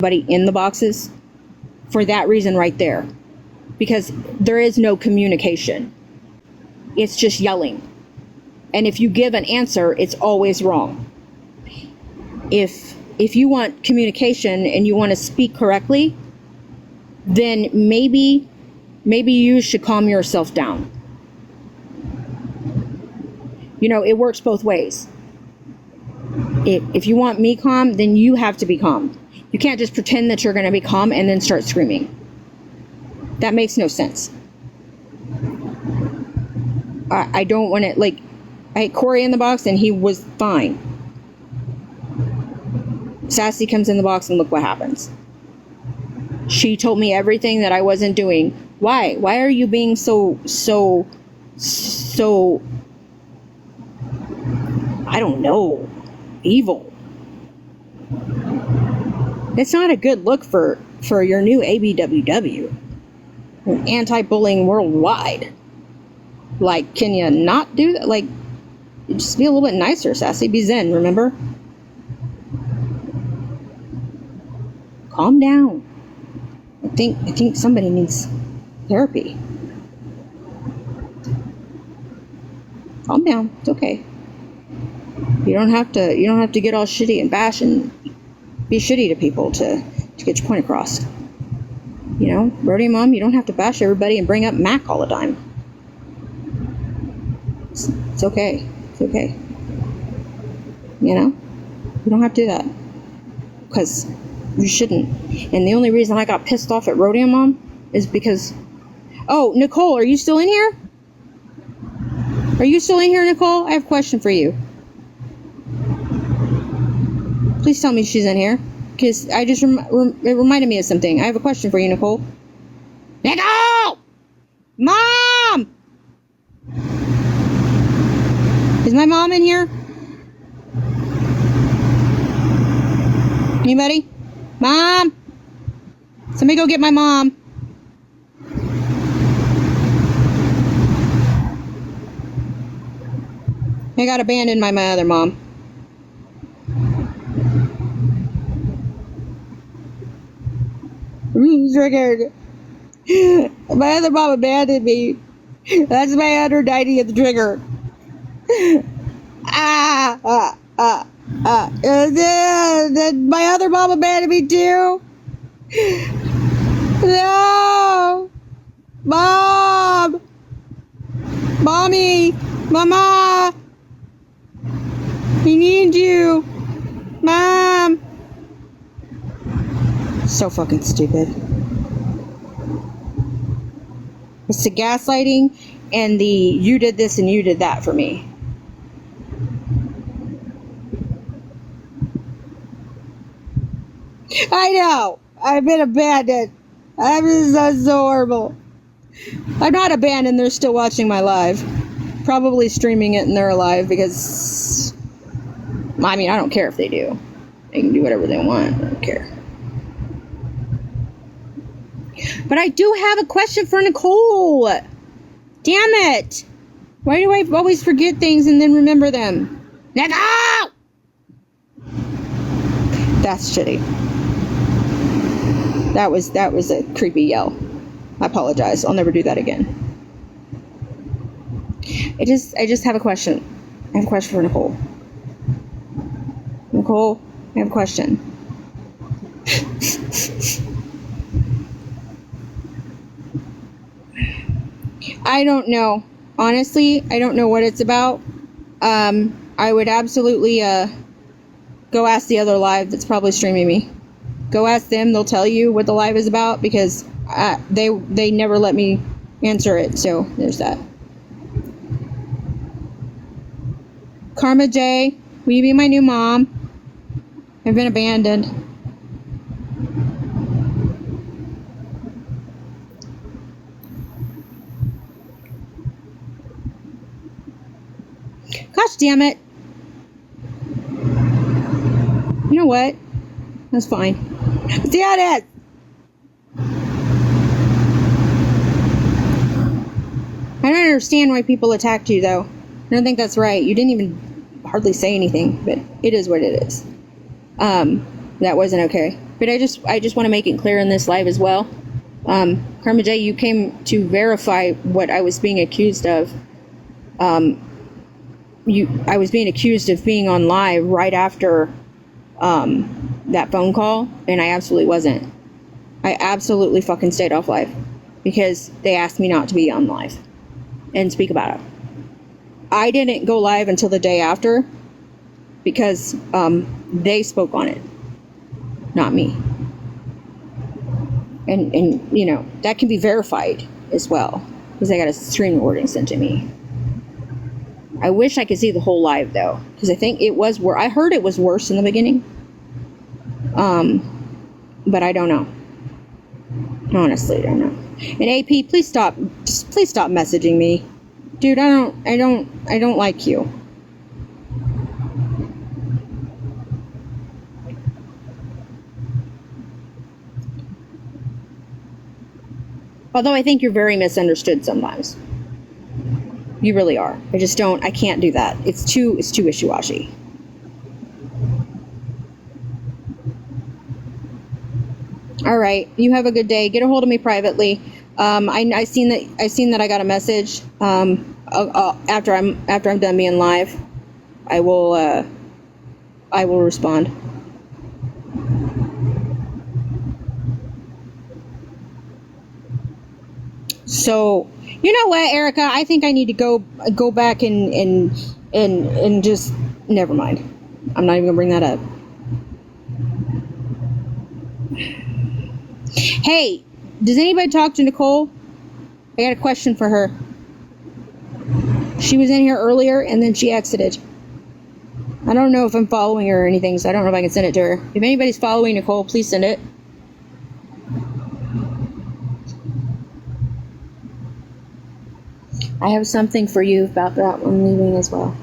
Anybody in the boxes for that reason right there, because there is no communication. It's just yelling. And if you give an answer, it's always wrong. If you want communication and you want to speak correctly, then maybe you should calm yourself down. You know, it works both ways. If you want me calm, then you have to be calm. You can't just pretend that you're going to be calm and then start screaming. That makes no sense. I don't want to, like, I had Corey in the box and he was fine. Sassy comes in the box and look what happens. She told me everything that I wasn't doing. Why? Why are you being so, I don't know, evil? It's not a good look for your new ABWW. Anti-bullying worldwide. Like, can you not do that? Like, just be a little bit nicer, Sassy. Be zen, remember? Calm down. I think somebody needs therapy. Calm down. It's okay. You don't have to get all shitty and bash and be shitty to people to get your point across. You know, Rodeo Mom, you don't have to bash everybody and bring up Mac all the time. It's okay. It's okay. You know? You don't have to do that. Because you shouldn't. And the only reason I got pissed off at Rodeo Mom is because... Oh, Nicole, are you still in here? Are you still in here, Nicole? I have a question for you. Please tell me she's in here. Because I just... it reminded me of something. I have a question for you, Nicole. Nicole! Mom! Is my mom in here? Anybody? Mom? Somebody go get my mom. I got abandoned by my other mom. Triggered. My other mom abandoned me. That's my Aphrodite of the trigger. My other mom abandoned me too. No, Mom, Mommy, Mama, we need you, Mom. So fucking stupid. It's the gaslighting and the you did this and you did that for me. I know. I've been abandoned. I'm just so horrible. I'm not abandoned. They're still watching my live. Probably streaming it and they're alive because... I mean, I don't care if they do. They can do whatever they want. I don't care. But I do have a question for Nicole. Damn it. Why do I always forget things and then remember them? Nicole! That's shitty. That was a creepy yell. I apologize. I'll never do that again. I just have a question. I have a question for Nicole. Nicole, I have a question. I don't know. Honestly, I don't know what it's about. I would absolutely go ask the other live that's probably streaming me. Go ask them. They'll tell you what the live is about because they never let me answer it. So there's that. Karma J, will you be my new mom? I've been abandoned. Gosh damn it. You know what? That's fine. See how it is. I don't understand why people attacked you, though. I don't think that's right. You didn't even hardly say anything, but it is what it is. That wasn't okay. But I just want to make it clear in this live as well. Karma J, you came to verify what I was being accused of. I was being accused of being on live right after that phone call, and I absolutely wasn't. I absolutely fucking stayed off live because they asked me not to be on live and speak about it. I didn't go live until the day after because they spoke on it, not me. And you know, that can be verified as well because I got a stream recording sent to me. I wish I could see the whole live though, because I think it was I heard it was worse in the beginning. But I don't know. Honestly, I don't know. And AP, please stop messaging me. Dude, I don't like you. Although I think you're very misunderstood sometimes. You really are. I can't do that. It's too wishy-washy. All right, you have a good day. Get a hold of me privately. I seen that I got a message. After I'm done being live, I will respond. So, you know what, Erica? I think I need to go back and just never mind. I'm not even gonna bring that up. Hey, does anybody talk to Nicole? I got a question for her. She was in here earlier and then she exited. I don't know if I'm following her or anything, so I don't know if I can send it to her. If anybody's following Nicole, please send it. I have something for you about that one leaving as well.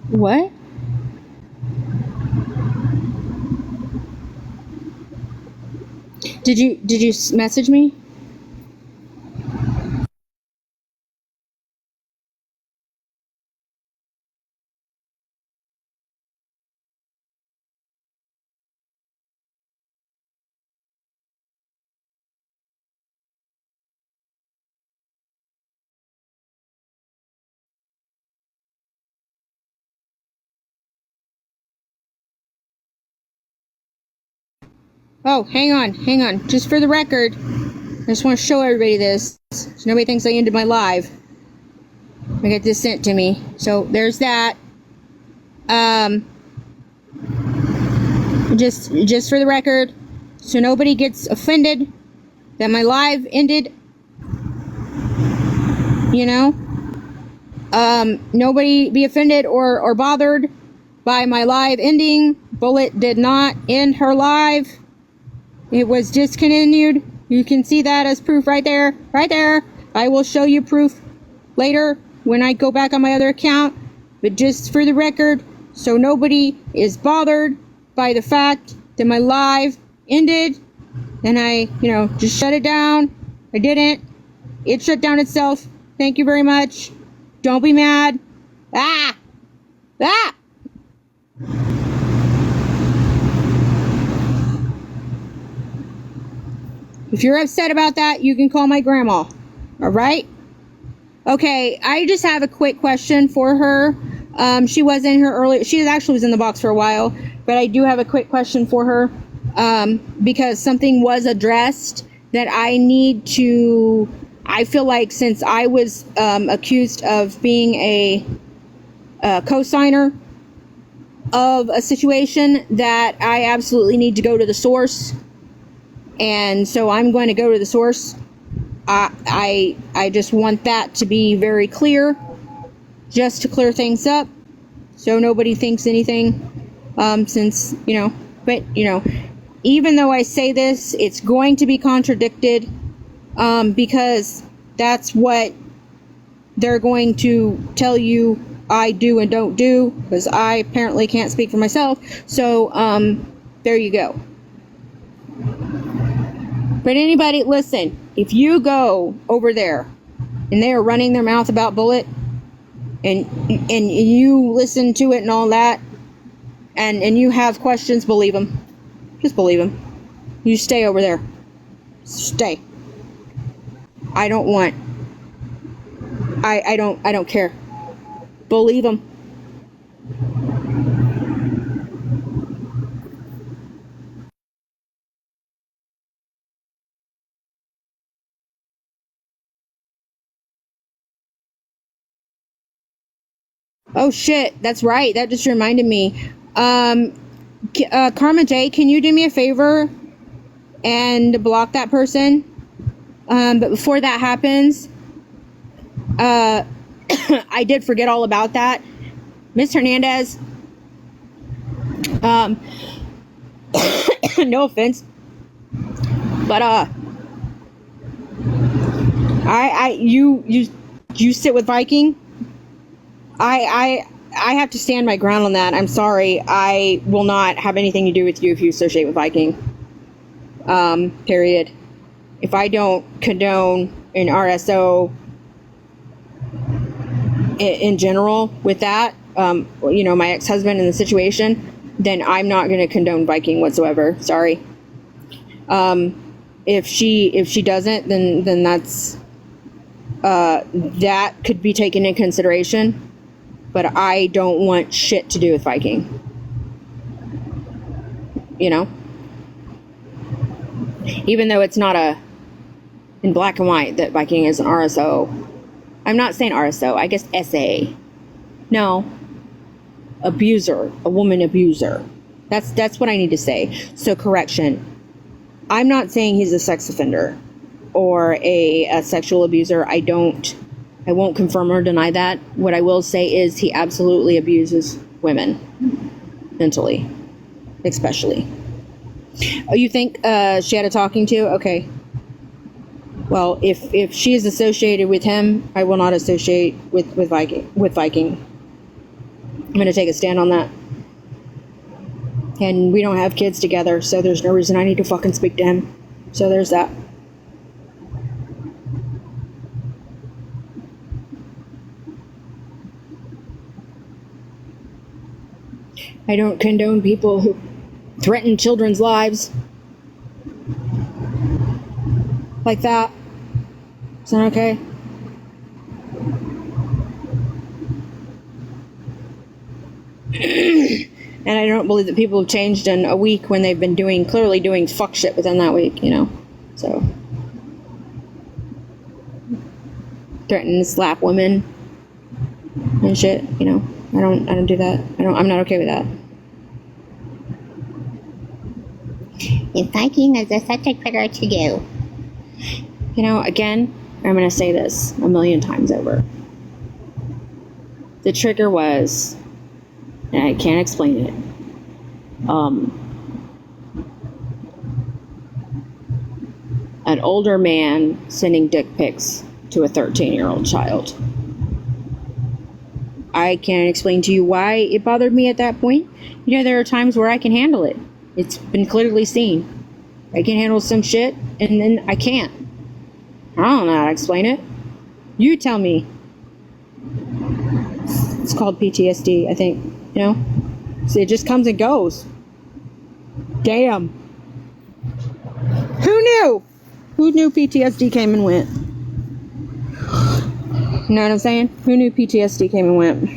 What? Did you message me? Oh, hang on. Just for the record, I just want to show everybody this, so nobody thinks I ended my live. I got this sent to me. So there's that. Just for the record, so nobody gets offended that my live ended. You know? Nobody be offended or bothered by my live ending. Bullet did not end her live. It was discontinued. You can see that as proof right there. Right there. I will show you proof later when I go back on my other account. But just for the record, so nobody is bothered by the fact that my live ended and I, just shut it down. I didn't. It shut down itself. Thank you very much. Don't be mad. Ah! If you're upset about that, you can call my grandma. All right? Okay, I just have a quick question for her. She was in here earlier. She actually was in the box for a while, but I do have a quick question for her because something was addressed that I need to. I feel like since I was accused of being a co-signer of a situation, that I absolutely need to go to the source. And so I'm going to go to the source. I just want that to be very clear, just to clear things up, so nobody thinks anything. Since but even though I say this, it's going to be contradicted, because that's what they're going to tell you I do and don't do, because I apparently can't speak for myself. So there you go. But anybody, listen, if you go over there and they are running their mouth about Bullet and you listen to it and all that, and you have questions, believe them. Just believe him. You stay over there. Stay. I don't want. I don't care. Believe him. Oh shit, that's right. That just reminded me. Karma J, can you do me a favor and block that person? But before that happens, I did forget all about that. Miss Hernandez, no offense, but you sit with Viking. I have to stand my ground on that. I'm sorry. I will not have anything to do with you if you associate with Viking. Period. If I don't condone an RSO in general with that, my ex-husband in the situation, then I'm not going to condone Viking whatsoever. Sorry. If she doesn't, then that's that could be taken into consideration. But I don't want shit to do with Viking. Even though it's not in black and white that Viking is an RSO. I'm not saying RSO, I guess SA. No. Abuser. A woman abuser. That's what I need to say. So correction. I'm not saying he's a sex offender or a sexual abuser. I won't confirm or deny that. What I will say is he absolutely abuses women. Mentally. Especially. Oh, you think she had a talking to? Okay. Well, if she is associated with him, I will not associate with Viking. I'm going to take a stand on that. And we don't have kids together, so there's no reason I need to fucking speak to him. So there's that. I don't condone people who threaten children's lives like that. Is that okay? And I don't believe that people have changed in a week when they've been clearly doing fuck shit within that week, So threaten to slap women and shit, I don't do that. I'm not okay with that. If Viking is such a trigger to you. Again, I'm going to say this a million times over. The trigger was, and I can't explain it, an older man sending dick pics to a 13-year-old child. I can't explain to you why it bothered me at that point. There are times where I can handle it. It's been clearly seen. I can handle some shit, and then I can't. I don't know how to explain it. You tell me. It's called PTSD, I think. So it just comes and goes. Damn. Who knew? Who knew PTSD came and went? You know what I'm saying? Who knew PTSD came and went?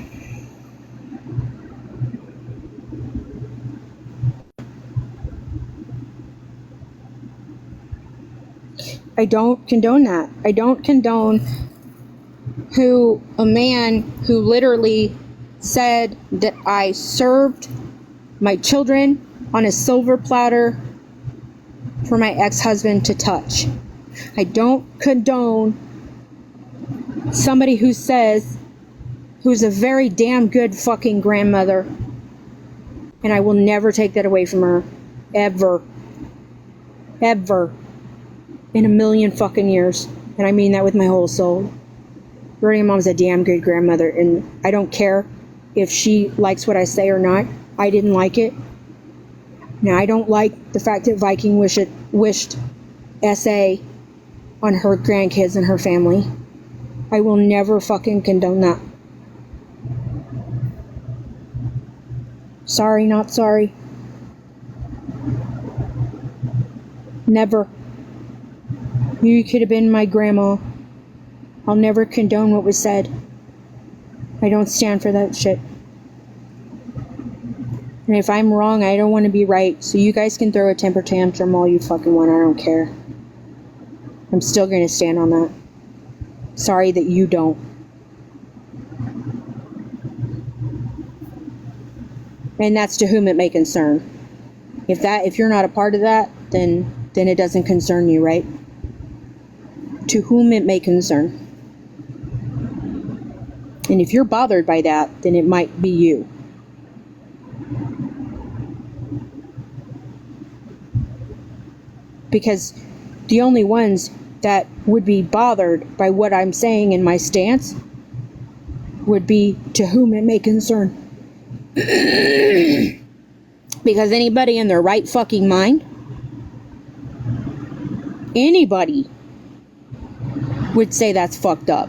I don't condone that. I don't condone a man who literally said that I served my children on a silver platter for my ex-husband to touch. I don't condone somebody who's a very damn good fucking grandmother, and I will never take that away from her. Ever. In a million fucking years. And I mean that with my whole soul. Bernie Mom's a damn good grandmother, and I don't care if she likes what I say or not. I didn't like it. Now, I don't like the fact that Viking wished SA on her grandkids and her family. I will never fucking condone that. Sorry, not sorry. Never. You could have been my grandma. I'll never condone what was said. I don't stand for that shit. And if I'm wrong, I don't want to be right. So you guys can throw a temper tantrum all you fucking want. I don't care. I'm still going to stand on that. Sorry that you don't. And that's to whom it may concern. If you're not a part of that, then it doesn't concern you, right? To whom it may concern. And if you're bothered by that, then it might be you. Because the only ones that would be bothered by what I'm saying in my stance would be to whom it may concern. Because anybody in their right fucking mind, anybody would say that's fucked up.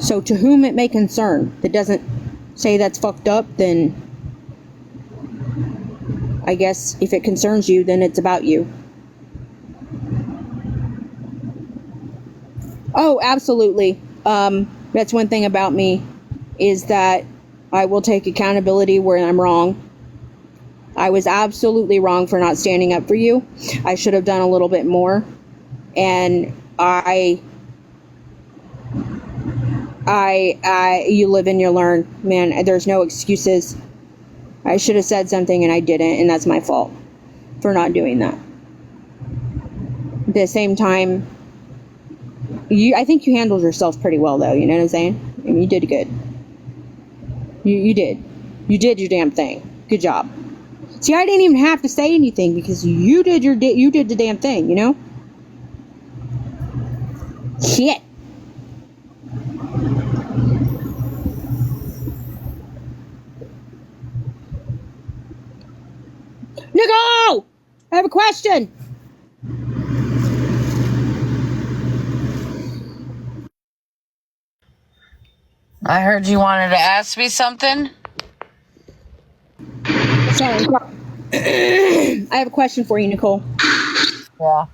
So to whom it may concern that doesn't say that's fucked up, then I guess if it concerns you, then it's about you. Oh, absolutely. That's one thing about me, is that I will take accountability where I'm wrong. I was absolutely wrong for not standing up for you. I should have done a little bit more. And you live and you learn, man. There's no excuses. I should have said something and I didn't, and that's my fault for not doing that. At the same time, I think you handled yourself pretty well, though. You know what I'm saying? I mean, you did good. You did. You did your damn thing. Good job. See, I didn't even have to say anything because you did the damn thing. You know? Shit. Nicole! I have a question. I heard you wanted to ask me something. Sorry. I have a question for you, Nicole. Yeah.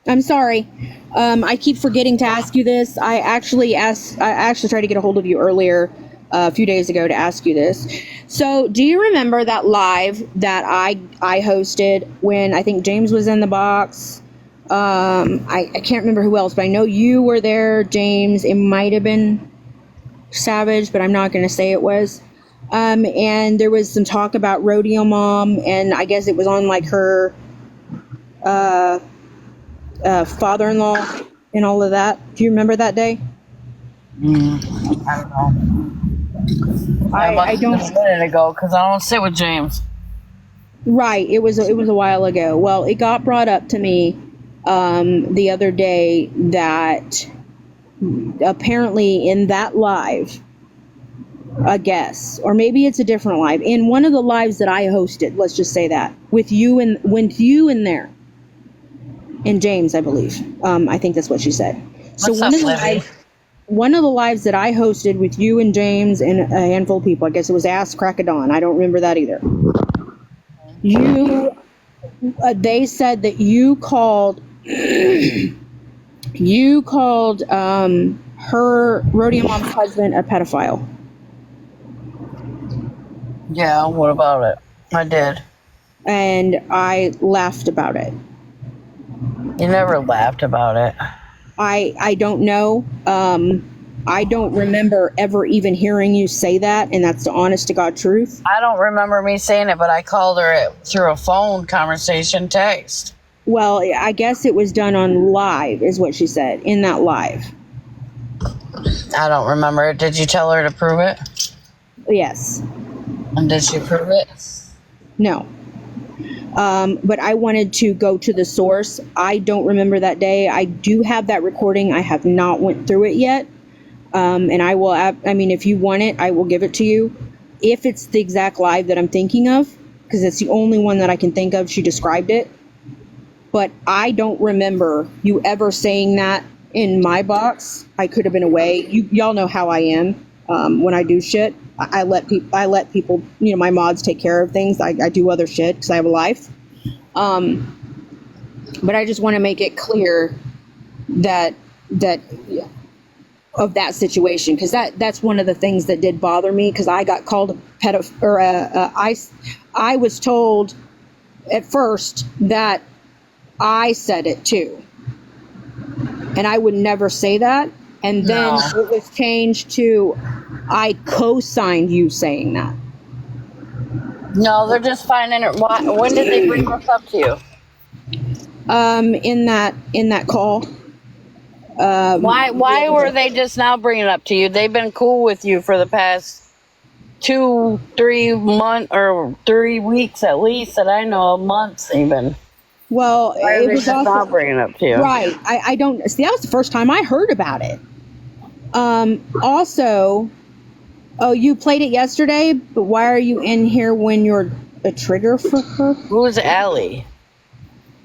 I'm sorry. I keep forgetting to ask you this. I actually tried to get a hold of you earlier, a few days ago, to ask you this. So, do you remember that live that I hosted when I think James was in the box? I can't remember who else, but I know you were there, James. It might have been Savage, but I'm not going to say it was. And there was some talk about Rodeo Mom, and I guess it was on like her father-in-law and all of that. Do you remember that day? I don't know. I don't. A minute ago, because I don't sit with James. Right. It was a while ago. Well, it got brought up to me the other day that apparently in that live, a guess, or maybe it's a different live, in one of the lives that I hosted, let's just say that, with you in there, and James, I believe. I think that's what she said. So one of the lives that I hosted with you and James and a handful of people, I guess it was Ask Crack of Dawn. I don't remember that either. They said that you called her Rodeo Mom's husband a pedophile. Yeah, what about it? I did. And I laughed about it. You never laughed about it. I don't know. I don't remember ever even hearing you say that, and that's the honest to God truth. I don't remember me saying it, but I called her through a phone conversation text. Well, I guess it was done on live, is what she said, in that live. I don't remember it. Did you tell her to prove it? Yes. And did she prove it? No. But I wanted to go to the source. I don't remember that day. I do have that recording. I have not went through it yet. And I will, if you want it, I will give it to you. If it's the exact live that I'm thinking of, because it's the only one that I can think of, she described it. But I don't remember you ever saying that in my box. I could have been away. Y'all know how I am when I do shit. I let people, my mods take care of things. I do other shit because I have a life. But I just want to make it clear that of that situation, because that's one of the things that did bother me, because I got called a or I was told at first that I said it too, and I would never say that, and then No. it was changed to I co-signed you saying that. No, they're just finding it. Why, when did they bring this up to you? In that call. Why were they just now bringing it up to you? They've been cool with you for the past 2-3 months or 3 weeks at least, that I know of, months even. Well, Why are it they was just now also bringing it up to you? right. I don't see. That was the first time I heard about it. Also, oh, you played it yesterday, but why are you in here when you're a trigger for her? Who's Allie?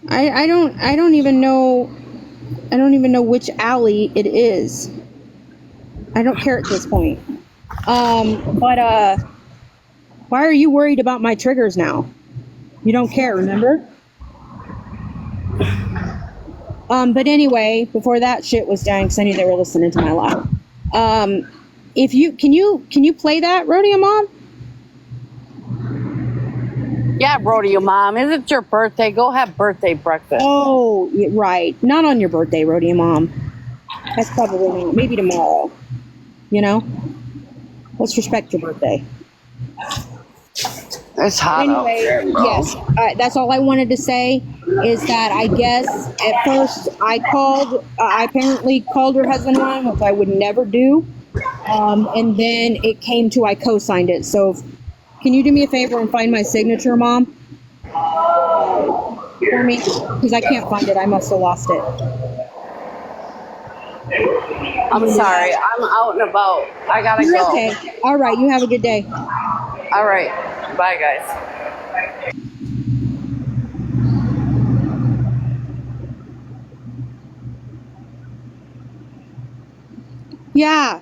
I don't even know. I don't even know which alley it is. I don't care at this point. But why are you worried about my triggers now? You don't care, remember? But anyway, before that shit was done, because I knew they were listening to my live. If you can you play that, Rodeo Mom? Yeah, Rodeo Mom. Is it your birthday? Go have birthday breakfast. Oh, right. Not on your birthday, Rodeo Mom. That's probably not. Maybe tomorrow. You know? Let's respect your birthday. It's hot out Anyway, there, bro. yes, that's all I wanted to say, is that I guess at first I apparently called her husband on, which I would never do. And then it came to I co-signed it. So can you do me a favor and find my signature, Mom? For me? Because I can't find it. I must have lost it. I'm sorry. I'm out and about. I gotta You're go. okay. All right. You have a good day. All right. Bye, guys. Yeah.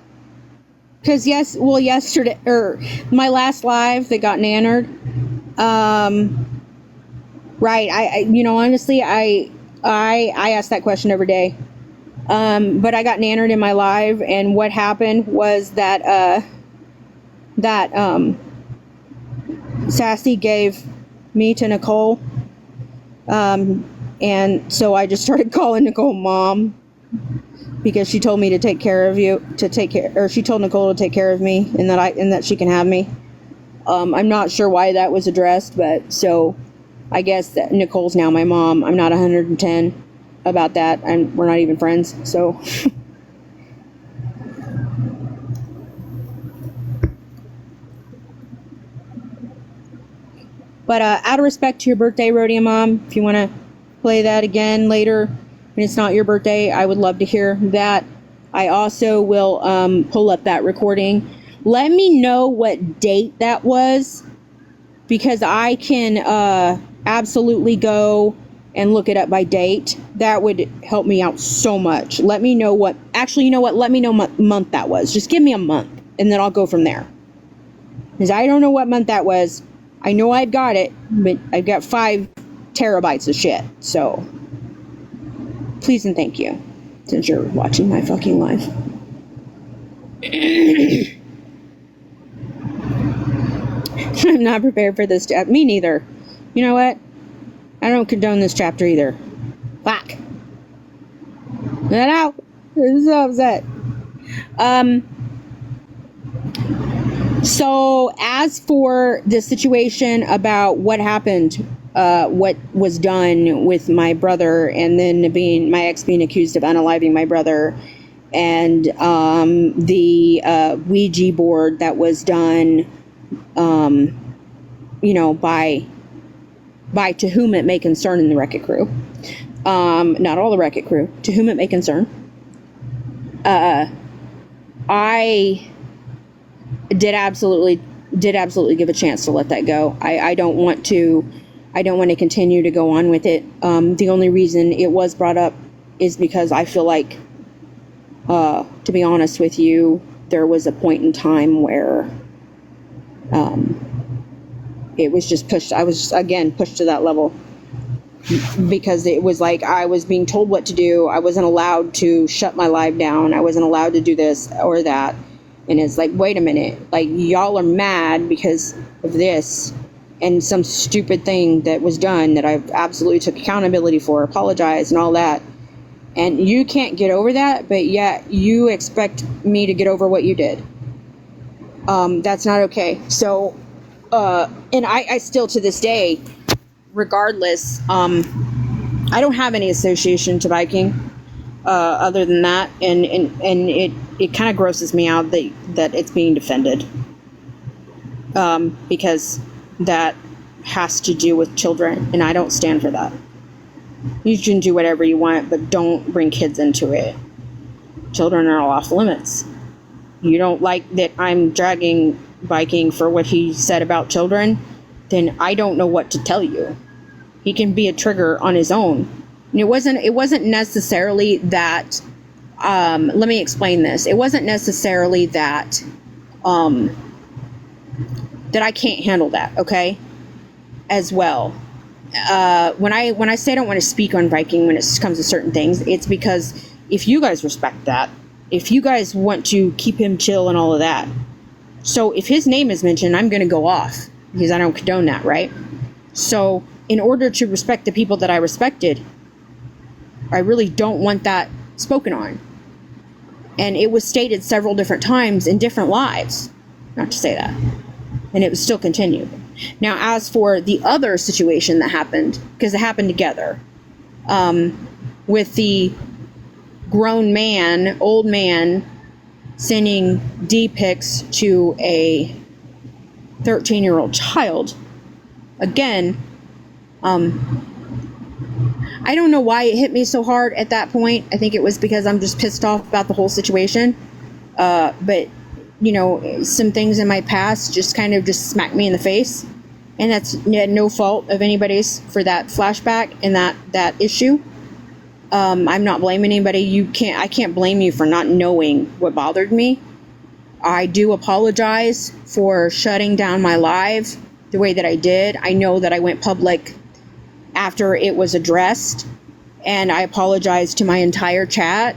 Because yesterday, or my last live, they got nannered. Right. Honestly, I ask that question every day. But I got nannered in my live, and what happened was that Sassy gave me to Nicole, and so I just started calling Nicole Mom, because she told me to take care of you, or she told Nicole to take care of me, and that she can have me. I'm not sure why that was addressed, but so I guess that Nicole's now my mom. I'm not 110 about that, and we're not even friends, so. But out of respect to your birthday, Rodeo Mom, if you want to play that again later, and it's not your birthday, I would love to hear that. I also will pull up that recording. Let me know what date that was, because I can absolutely go and look it up by date. That would help me out so much. Let me know what, actually, you know what? Let me know what month that was. Just give me a month, and then I'll go from there. Because I don't know what month that was. I know I've got it, but I've got 5 terabytes of shit. So, please and thank you, since you're watching my fucking live. I'm not prepared for this. Me neither. You know what? I don't condone this chapter either. Fuck. Get out. I'm so upset. So as for the situation about what happened, what was done with my brother, and then my ex being accused of unaliving my brother, and the Ouija board that was done, by to whom it may concern in the Wreck-It crew. Not all the Wreck-It crew, to whom it may concern. I did absolutely give a chance to let that go. I don't want to continue to go on with it. The only reason it was brought up is because I feel like, to be honest with you, there was a point in time where it was just pushed. I was again pushed to that level. because it was like I was being told what to do. I wasn't allowed to shut my live down. I wasn't allowed to do this or that. And it's like, wait a minute, like y'all are mad because of this and some stupid thing that was done that I absolutely took accountability for, apologized and all that. And you can't get over that, but yet you expect me to get over what you did. That's not okay. So, and I still to this day, regardless, I don't have any association to biking other than that, and it kind of grosses me out that it's being defended, because that has to do with children, and I don't stand for that. You can do whatever you want, but don't bring kids into it. Children are off limits. You don't like that I'm dragging biking for what he said about children, then I don't know what to tell you. He can be a trigger on his own. And it wasn't necessarily that, let me explain this. It wasn't necessarily that, that I can't handle that, okay? As well. When I say I don't want to speak on biking when it comes to certain things, it's because if you guys respect that, if you guys want to keep him chill and all of that, so if his name is mentioned, I'm going to go off because I don't condone that, right? So in order to respect the people that I respected, I really don't want that spoken on. And it was stated several different times in different lives, not to say that. And it was still continued. Now, as for the other situation that happened, because it happened together, with the grown man, old man, sending D-pics to a 13-year-old child, again, I don't know why it hit me so hard at that point. I think it was because I'm just pissed off about the whole situation. But, you know, some things in my past just kind of just smacked me in the face. And that's no fault of anybody's for that flashback and that issue. I'm not blaming anybody. I can't blame you for not knowing what bothered me. I do apologize for shutting down my live the way that I did. I know that I went public after it was addressed, and I apologize to my entire chat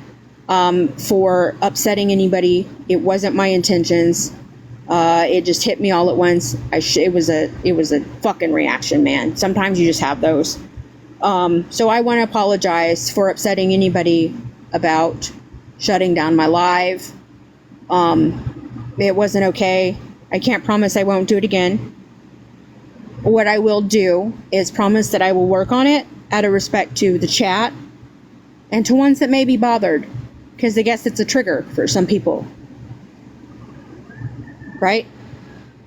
for upsetting anybody. It wasn't my intentions. It just hit me all at once. It was a fucking reaction, man. Sometimes you just have those. So I want to apologize for upsetting anybody about shutting down my live. It wasn't okay. I can't promise I won't do it again. What I will do is promise that I will work on it out of respect to the chat and to ones that may be bothered, because I guess it's a trigger for some people. Right?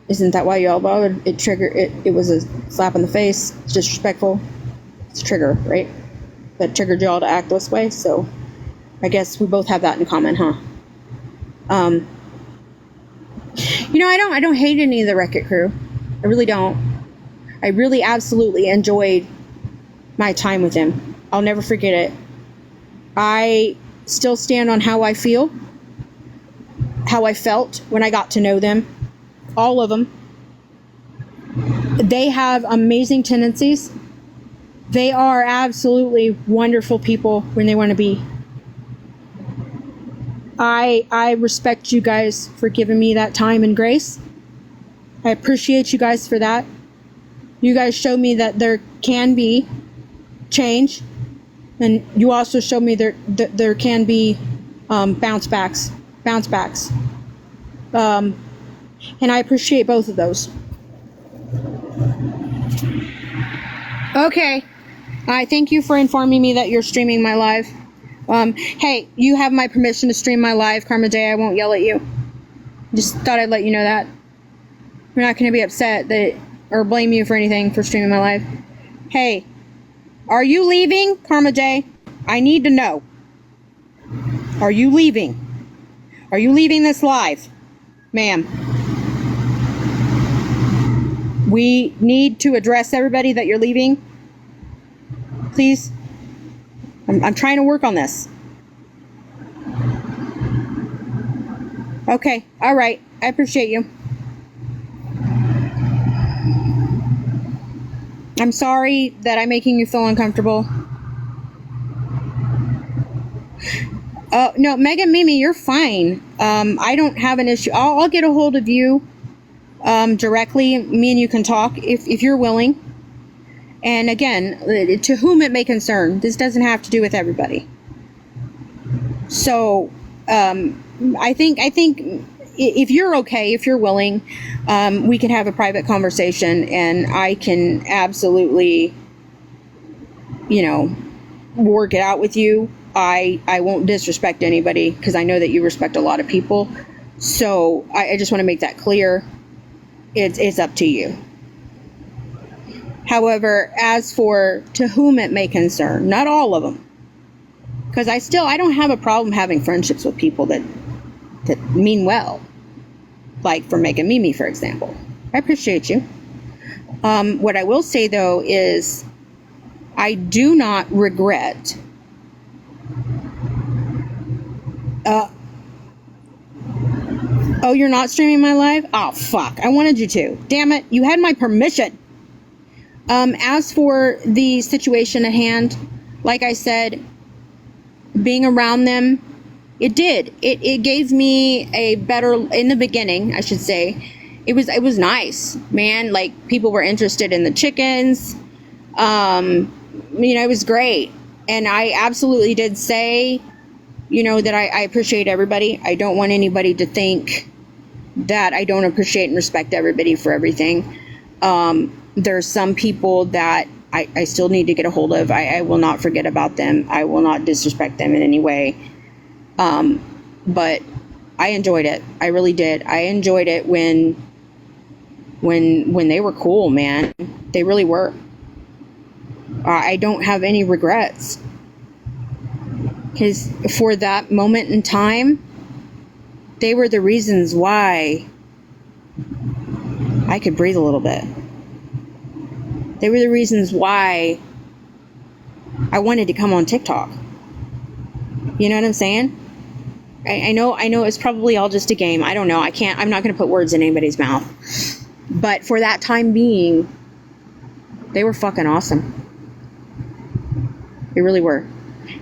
Isn't that why you all bothered? It was a slap in the face. It's disrespectful. It's a trigger, right? That triggered y'all to act this way, so I guess we both have that in common, huh? You know, I don't hate any of the Wreck-It crew. I really don't. I really absolutely enjoyed my time with them. I'll never forget it. I still stand on how I feel, how I felt when I got to know them. All of them. They have amazing tendencies. They are absolutely wonderful people when they want to be. I respect you guys for giving me that time and grace. I appreciate you guys for that. You guys showed me that there can be change, and you also showed me there can be bounce backs. And I appreciate both of those. Okay. I thank you for informing me that you're streaming my live. Hey, you have my permission to stream my live, Karma Day. I won't yell at you. Just thought I'd let you know that. We're not going to be upset that or blame you for anything for streaming my live. Hey, are you leaving, Karma Day? I need to know. Are you leaving? Are you leaving this live? Ma'am. We need to address everybody that you're leaving. Please. I'm trying to work on this. Okay. All right. I appreciate you. I'm sorry that I'm making you feel uncomfortable. No, Megan, Mimi, you're fine. I don't have an issue. I'll get a hold of you directly. Me and you can talk if you're willing. And again, to whom it may concern, this doesn't have to do with everybody. So, I think if you're okay, if you're willing, we can have a private conversation, and I can absolutely, work it out with you. I won't disrespect anybody because I know that you respect a lot of people. So I just want to make that clear. It's up to you. However, as for to whom it may concern, not all of them, because I don't have a problem having friendships with people that mean well, like for Megan Mimi, for example. I appreciate you. What I will say though is I do not regret oh, you're not streaming my live? Oh, fuck. I wanted you to. Damn it. You had my permission. As for the situation at hand, like I said, being around them, it did. It gave me a better, in the beginning, I should say, it was nice, man. Like, people were interested in the chickens. It was great. And I absolutely did say, that I appreciate everybody. I don't want anybody to think that I don't appreciate and respect everybody for everything. There's some people that I still need to get a hold of. I will not forget about them. I will not disrespect them in any way. But I enjoyed it. I really did. I enjoyed it when they were cool, man. They really were. I don't have any regrets. Because for that moment in time, they were the reasons why I could breathe a little bit. They were the reasons why I wanted to come on TikTok. You know what I'm saying? I know it's probably all just a game. I don't know. I'm not going to put words in anybody's mouth. But for that time being, they were fucking awesome. They really were.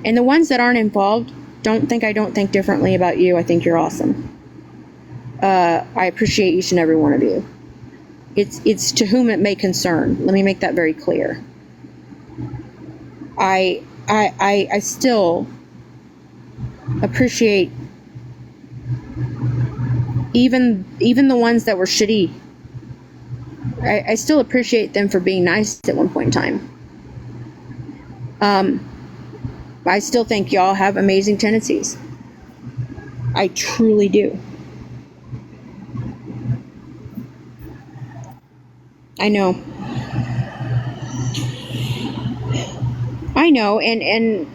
And the ones that aren't involved, don't think differently about you. I think you're awesome. I appreciate each and every one of you. It's to whom it may concern. Let me make that very clear. I still appreciate even the ones that were shitty. I still appreciate them for being nice at one point in time. I still think y'all have amazing tendencies. I truly do. I know, and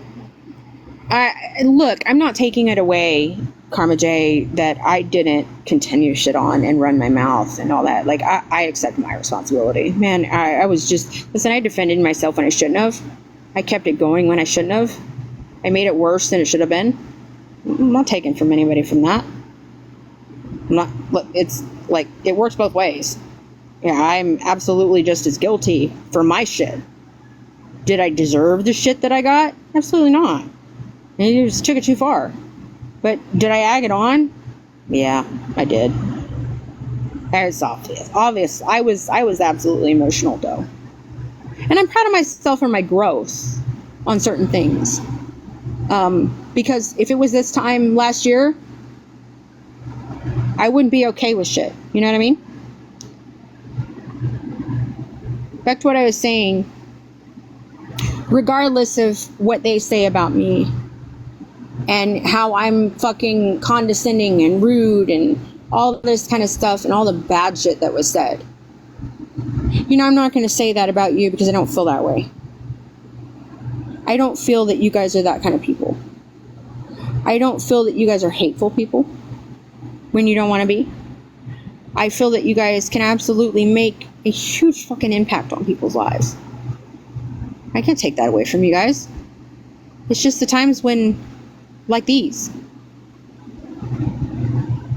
look, I'm not taking it away, Karma J, that I didn't continue shit on and run my mouth and all that. Like, I accept my responsibility. Man, I was just, listen, I defended myself when I shouldn't have. I kept it going when I shouldn't have. I made it worse than it should have been. I'm not taking from anybody from that. It's like, it works both ways. Yeah, I'm absolutely just as guilty for my shit. Did I deserve the shit that I got? Absolutely not. And you just took it too far. But did I egg it on? Yeah, I did. It's obvious. I was absolutely emotional though. And I'm proud of myself for my growth on certain things. Because if it was this time last year, I wouldn't be okay with shit. You know what I mean? Back to what I was saying. Regardless of what they say about me and how I'm fucking condescending and rude and all this kind of stuff and all the bad shit that was said. I'm not going to say that about you because I don't feel that way. I don't feel that you guys are that kind of people. I don't feel that you guys are hateful people when you don't want to be. I feel that you guys can absolutely make a huge fucking impact on people's lives. I can't take that away from you guys. It's just the times when, like these,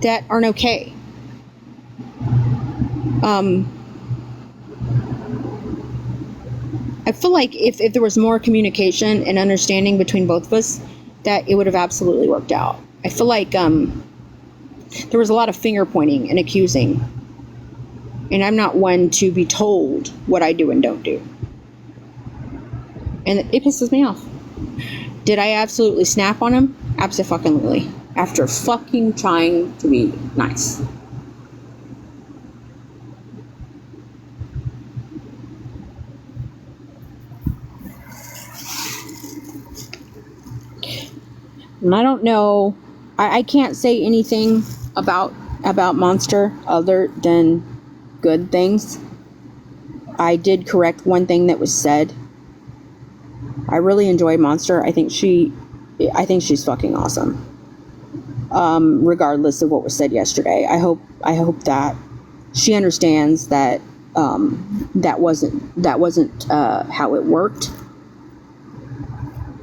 that aren't okay. I feel like if there was more communication and understanding between both of us, that it would have absolutely worked out. I feel like there was a lot of finger pointing and accusing. And I'm not one to be told what I do and don't do. And it pisses me off. Did I absolutely snap on him? Abso-fucking-lutely. After fucking trying to be nice. And I don't know. I can't say anything about Monster other than good things. I did correct one thing that was said. I really enjoy Monster. I think she's fucking awesome. Regardless of what was said yesterday, I hope that she understands that that wasn't how it worked.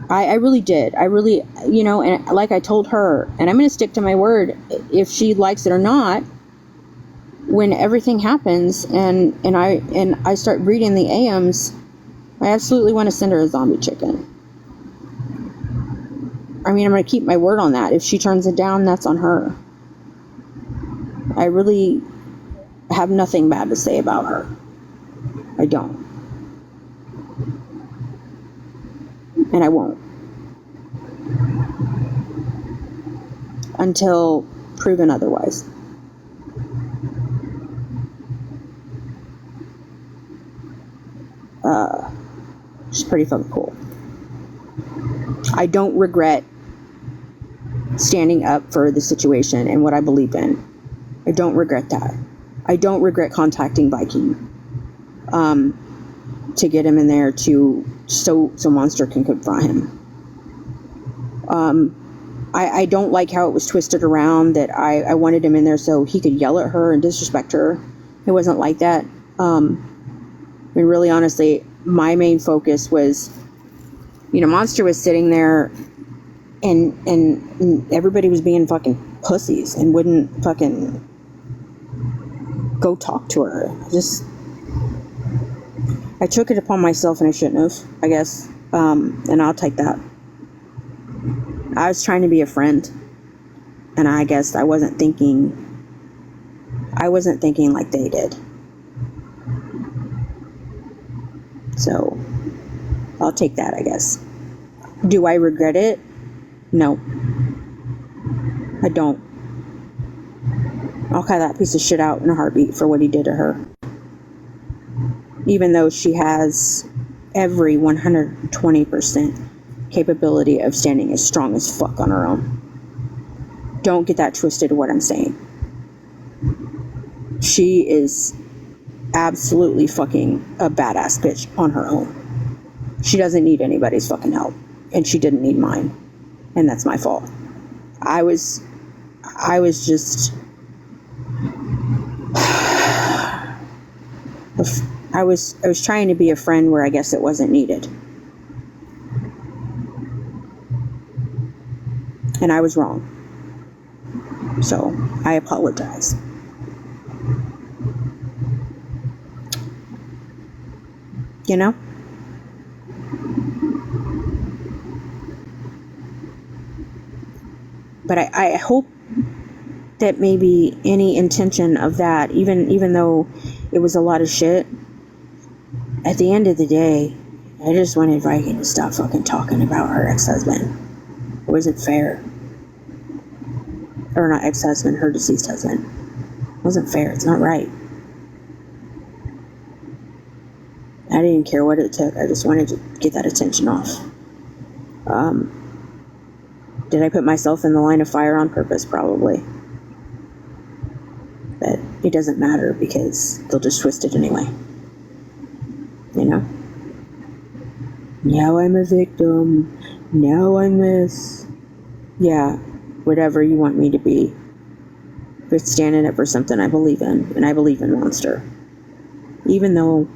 I really did. I really, and like I told her, and I'm going to stick to my word, if she likes it or not, when everything happens and I start reading the AMs, I absolutely want to send her a zombie chicken. I mean, I'm going to keep my word on that. If she turns it down, that's on her. I really have nothing bad to say about her. I don't. And I won't. Until proven otherwise. She's pretty fucking cool. I don't regret standing up for the situation and what I believe in. I don't regret that. I don't regret contacting Viking to get him in there so Monster can confront him. I don't like how it was twisted around that I wanted him in there so he could yell at her and disrespect her. It wasn't like that. I mean, really, honestly, my main focus was, Monster was sitting there and everybody was being fucking pussies and wouldn't fucking go talk to her. I took it upon myself and I shouldn't have, I guess. And I'll take that. I was trying to be a friend, and I guess I wasn't thinking like they did. So, I'll take that, I guess. Do I regret it? No. I don't. I'll cut that piece of shit out in a heartbeat for what he did to her. Even though she has every 120% capability of standing as strong as fuck on her own. Don't get that twisted of what I'm saying. She is absolutely fucking a badass bitch on her own. She doesn't need anybody's fucking help. And she didn't need mine. And that's my fault. I was just... I was trying to be a friend where I guess it wasn't needed. And I was wrong. So, I apologize. But I hope that maybe any intention of that, even though it was a lot of shit, at the end of the day, I just wanted Viking to stop fucking talking about her ex-husband. It wasn't fair. Or not ex-husband, her deceased husband. It wasn't fair. It's not right. I didn't care what it took. I just wanted to get that attention off. Did I put myself in the line of fire on purpose? Probably. But it doesn't matter because they'll just twist it anyway. Now I'm a victim. Now I'm this. Yeah, whatever you want me to be. But standing up for something I believe in. And I believe in Monster. Even though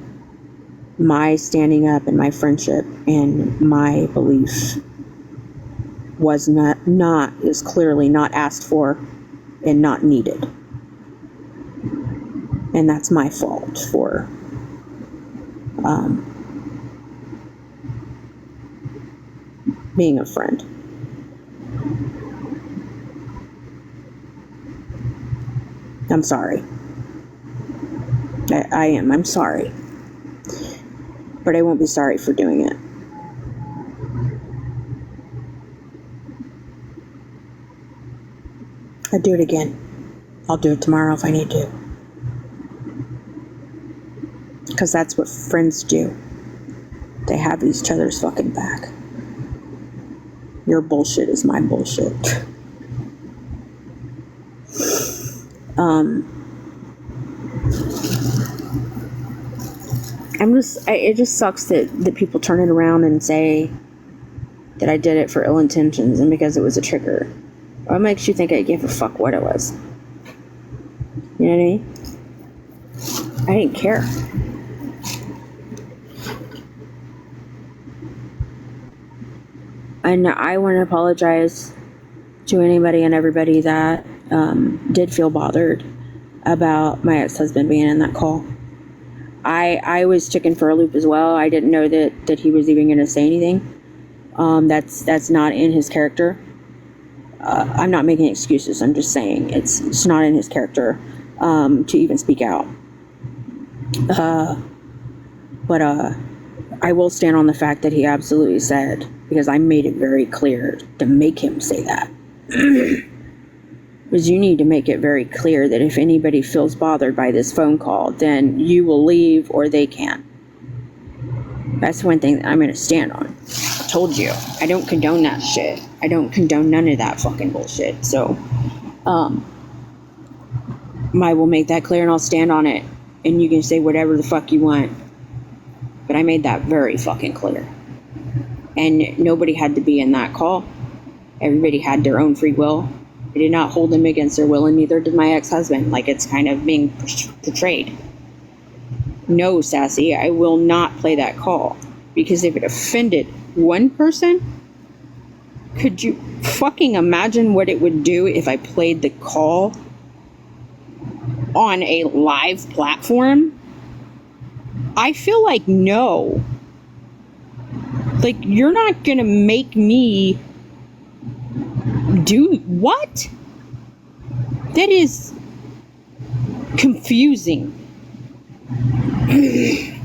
my standing up and my friendship and my belief was is clearly not asked for and not needed. And that's my fault for being a friend. I'm sorry. I am. I'm sorry. But I won't be sorry for doing it. I'd do it again. I'll do it tomorrow if I need to. Because that's what friends do. They have each other's fucking back. Your bullshit is my bullshit. It just sucks that people turn it around and say that I did it for ill intentions and because it was a trigger. What makes you think I gave a fuck what it was? You know what I mean? I didn't care. And I want to apologize to anybody and everybody that did feel bothered about my ex-husband being in that call. I was taken for a loop as well. I didn't know that he was even going to say anything. That's not in his character. I'm not making excuses. I'm just saying it's not in his character to even speak out. But I will stand on the fact that he absolutely said, because I made it very clear to make him say that. Because you need to make it very clear that if anybody feels bothered by this phone call, then you will leave or they can. That's one thing that I'm going to stand on. I told you. I don't condone that shit. I don't condone none of that fucking bullshit. So, I will make that clear and I'll stand on it. And you can say whatever the fuck you want. But I made that very fucking clear. And nobody had to be in that call. Everybody had their own free will. I did not hold them against their will, and neither did my ex-husband, like it's kind of being portrayed. No, Sassy, I will not play that call. Because if it offended one person, could you fucking imagine what it would do if I played the call on a live platform? I feel like no. Like, you're not gonna make me do what? That is confusing.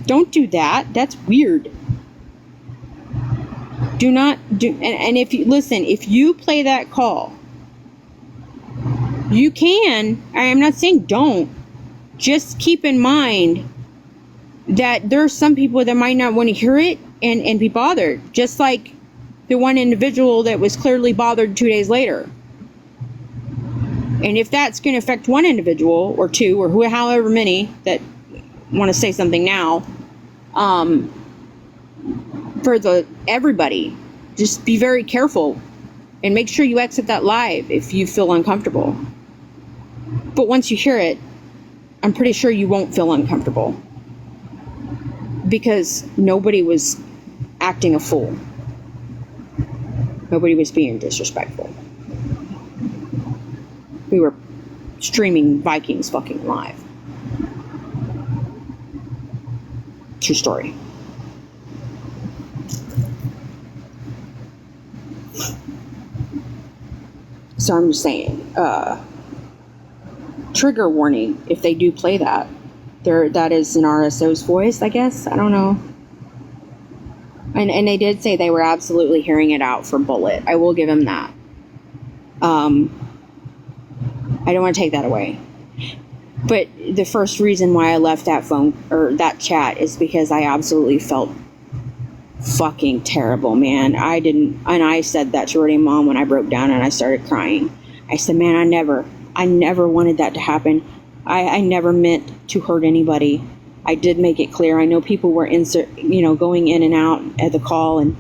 Don't do that. That's weird. Do not do, and if you listen, if you play that call, you can. I am not saying don't. Just keep in mind that there's some people that might not want to hear it and be bothered. Just like the one individual that was clearly bothered 2 days later. And if that's going to affect one individual or two or however many that want to say something now, for everybody, just be very careful and make sure you exit that live if you feel uncomfortable. But once you hear it, I'm pretty sure you won't feel uncomfortable because nobody was acting a fool. Nobody was being disrespectful. We were streaming Vikings fucking live. True story. So I'm just saying, trigger warning if they do play that. That is an RSO's voice, I guess. I don't know. And they did say they were absolutely hearing it out for Bullet. I will give him that. I don't want to take that away. But the first reason why I left that phone or that chat is because I absolutely felt fucking terrible, man. I said that to Rudy Mom when I broke down and I started crying. I said, man, I never wanted that to happen. I never meant to hurt anybody. I did make it clear. I know people were going in and out at the call, and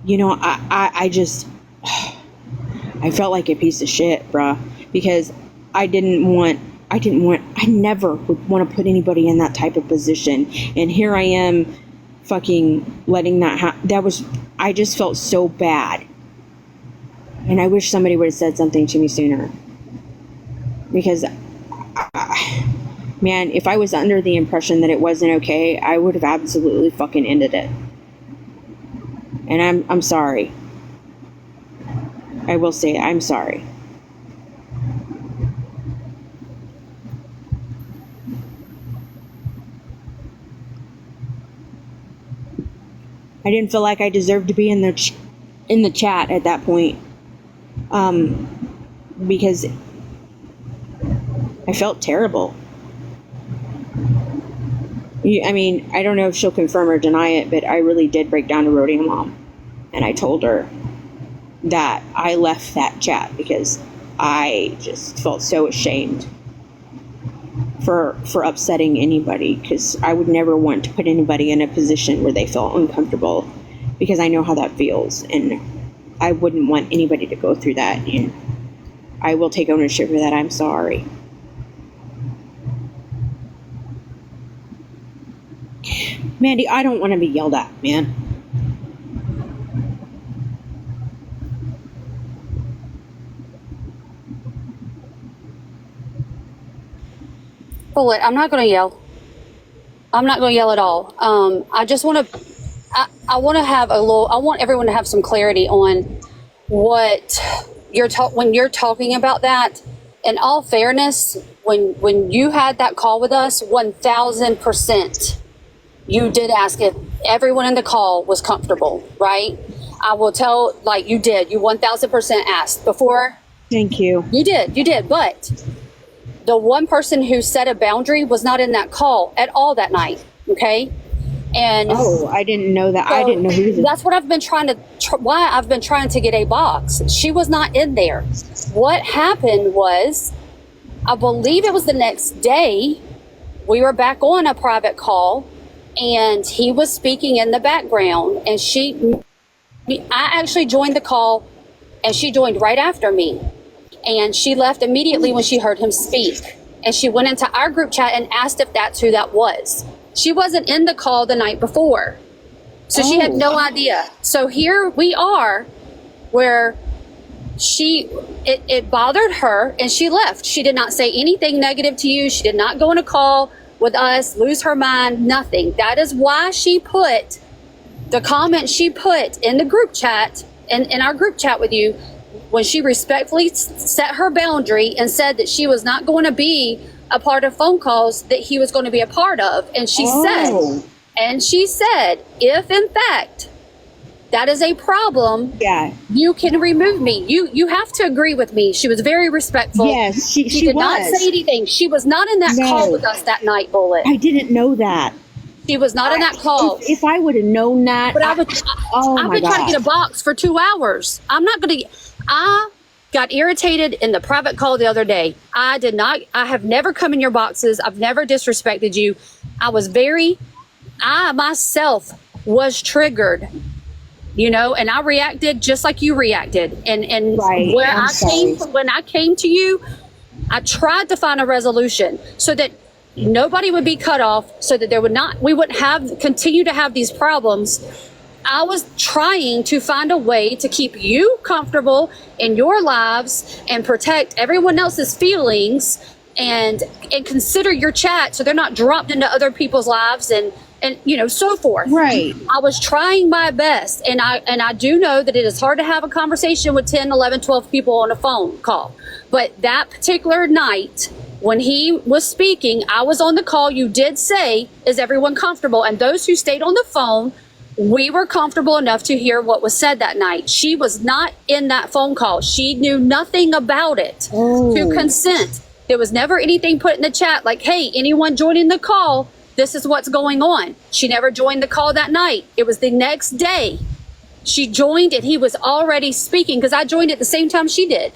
I just I felt like a piece of shit, bruh, because I never would want to put anybody in that type of position, and here I am fucking letting that happen. I just felt so bad, and I wish somebody would have said something to me sooner, because man, if I was under the impression that it wasn't okay, I would have absolutely fucking ended it. And I'm sorry. I will say I'm sorry. I didn't feel like I deserved to be in the chat at that point, because I felt terrible. I mean, I don't know if she'll confirm or deny it, but I really did break down to Rodeo Mom, and I told her that I left that chat because I just felt so ashamed for upsetting anybody, because I would never want to put anybody in a position where they felt uncomfortable, because I know how that feels, and I wouldn't want anybody to go through that, and I will take ownership for that. I'm sorry. Mandy, I don't want to be yelled at, man. Bullet, I'm not going to yell. I'm not going to yell at all. I just want to, I want to have I want everyone to have some clarity on what when you're talking about that. In all fairness, when you had that call with us, 1000%, you did ask if everyone in the call was comfortable, right? I will tell, like you did, you 1000% asked before. Thank you. You did, but the one person who set a boundary was not in that call at all that night, okay? And oh, I didn't know that. So I didn't know who was. That's what I've been trying to, why I've been trying to get a box. She was not in there. What happened was, I believe it was the next day, we were back on a private call, and he was speaking in the background, and I actually joined the call, and she joined right after me. And she left immediately when she heard him speak. And she went into our group chat and asked if that's who that was. She wasn't in the call the night before. So she had no idea. So here we are where it bothered her and she left. She did not say anything negative to you. She did not go on a call with us, lose her mind, nothing. That is why she put the comment she put in the group chat, in our group chat with you, when she respectfully set her boundary and said that she was not going to be a part of phone calls that he was going to be a part of. And she said, if in fact that is a problem, you can remove me. You have to agree with me. She was very respectful. Yes, she did not say anything. She was not in that call with us that night, Bullet. I didn't know that. She was not in that call. If I would have known that, but I've been trying to get a box for 2 hours. I got irritated in the private call the other day. I have never come in your boxes. I've never disrespected you. I myself was triggered, and I reacted just like you reacted. And right. When I came to you, I tried to find a resolution so that nobody would be cut off, so that we wouldn't continue to have these problems. I was trying to find a way to keep you comfortable in your lives and protect everyone else's feelings and consider your chat so they're not dropped into other people's lives and so forth. Right. I was trying my best, and I do know that it is hard to have a conversation with 10, 11, 12 people on a phone call. But that particular night, when he was speaking, I was on the call. You did say, is everyone comfortable? And those who stayed on the phone, we were comfortable enough to hear what was said that night. She was not in that phone call. She knew nothing about it to consent. There was never anything put in the chat like, hey, anyone joining the call, this is what's going on. She never joined the call that night. It was the next day. She joined and he was already speaking, because I joined at the same time she did.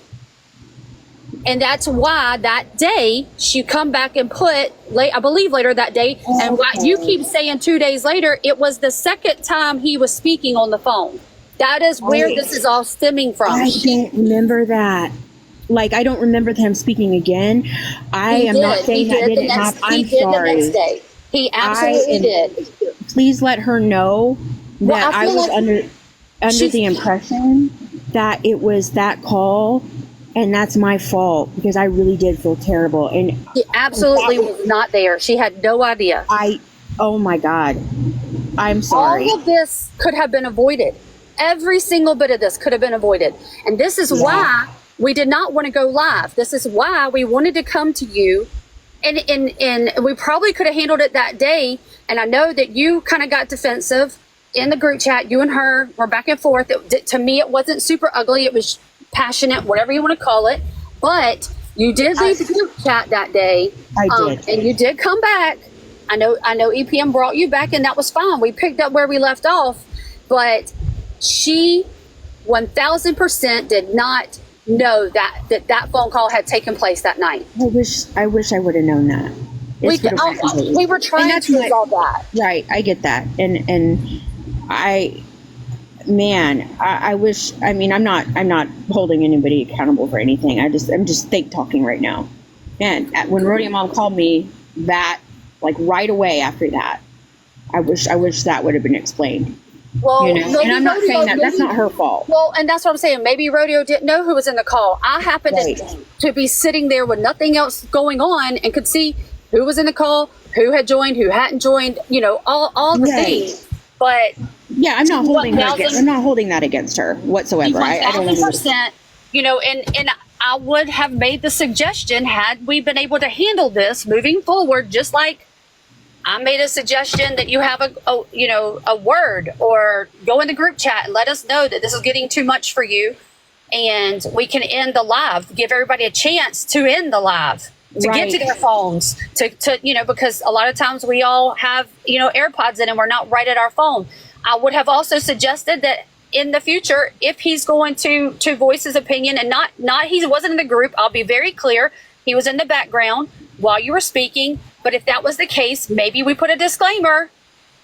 And that's why that day she come back and put, I believe later that day, and what you keep saying 2 days later, it was the second time he was speaking on the phone. That is where this is all stemming from. I can't remember that. Like, I don't remember him speaking again. I am not saying that didn't happen. I'm sorry. The next day. He absolutely did. Please let her know that I was under the impression that it was that call. And that's my fault, because I really did feel terrible. And she absolutely was not there. She had no idea. Oh my God. I'm sorry. All of this could have been avoided. Every single bit of this could have been avoided. And this is why we did not want to go live. This is why we wanted to come to you. And we probably could have handled it that day. And I know that you kind of got defensive in the group chat. You and her were back and forth. To me, it wasn't super ugly. It was passionate, whatever you want to call it. But you did leave the group chat that day. I did. And you did come back. I know EPM brought you back, and that was fine. We picked up where we left off. But she 1000% did not know that phone call had taken place that night. I wish I would have known that. We were trying to resolve that. Right, I get that. And I wish, I mean, I'm not holding anybody accountable for anything. I'm just think talking right now. And when Rodeo Mom called me that, like right away after that, I wish that would have been explained. Well, and I'm not saying that that's not her fault. Well, and that's what I'm saying. Maybe Rodeo didn't know who was in the call. I happened to be sitting there with nothing else going on and could see who was in the call, who had joined, who hadn't joined, all the things. But yeah, I'm not holding that against her whatsoever. I don't 1,000%, and I would have made the suggestion had we been able to handle this moving forward, just like I made a suggestion that you have a word or go in the group chat and let us know that this is getting too much for you, and we can end the live. Give everybody a chance to end the live, to get to their phones, to because a lot of times we all have AirPods in and we're not right at our phone. I would have also suggested that in the future, if he's going to voice his opinion and not he wasn't in the group, I'll be very clear. He was in the background while you were speaking. But if that was the case, maybe we put a disclaimer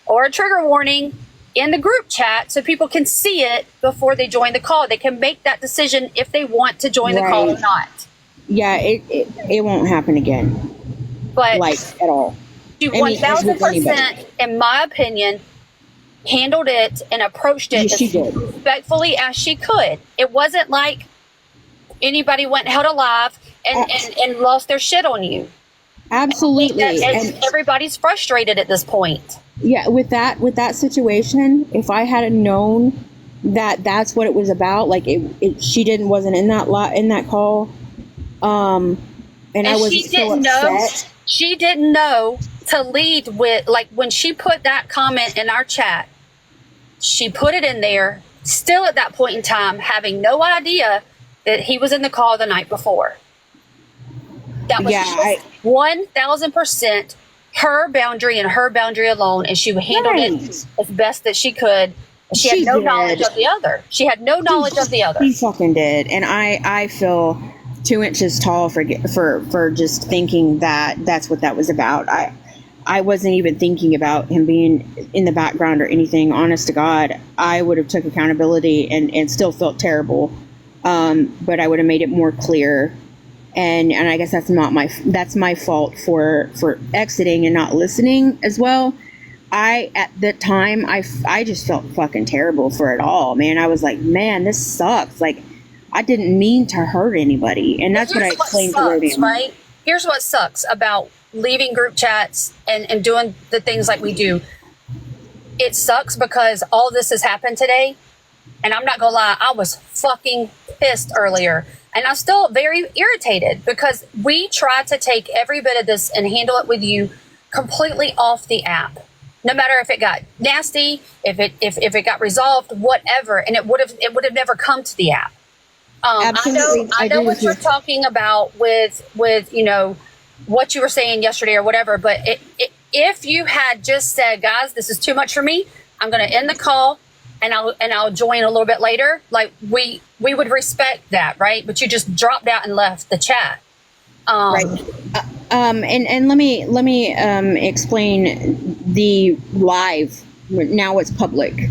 or a trigger warning in the group chat so people can see it before they join the call. They can make that decision if they want to join the call or not. Yeah, it won't happen again. But at all. You 1,000%, in my opinion, handled it and approached it as respectfully as she could. It wasn't like anybody went and held a live and lost their shit on you. Absolutely. And everybody's frustrated at this point. Yeah, with that situation, if I had known that that's what it was about, like she wasn't in that call, and I was so upset. She didn't know to lead with, like, when she put that comment in our chat, she put it in there still at that point in time, having no idea that he was in the call the night before. That was 1,000% her boundary and her boundary alone, and she handled it as best that she could. She had no knowledge of the other. She had no knowledge of the other. She fucking did, and I feel 2 inches tall for just thinking that that's what that was about. I wasn't even thinking about him being in the background or anything. Honest to God, I would have took accountability and still felt terrible, but I would have made it more clear. And I guess that's my fault for exiting and not listening as well. At that time, I just felt fucking terrible for it all, man. I was like, man, this sucks. Like, I didn't mean to hurt anybody. And that's what I explained to Rodeo. Right? Here's what sucks about leaving group chats and doing the things like we do. It sucks because all this has happened today. And I'm not gonna lie, I was fucking pissed earlier. And I'm still very irritated because we tried to take every bit of this and handle it with you completely off the app. No matter if it got nasty, if it got resolved, whatever, and it would have never come to the app. Absolutely. I know what you're talking about with what you were saying yesterday or whatever. But if you had just said, guys, this is too much for me, I'm going to end the call and I'll join a little bit later. Like we would respect that, right? But you just dropped out and left the chat. Right. And let me explain the live. Now it's public.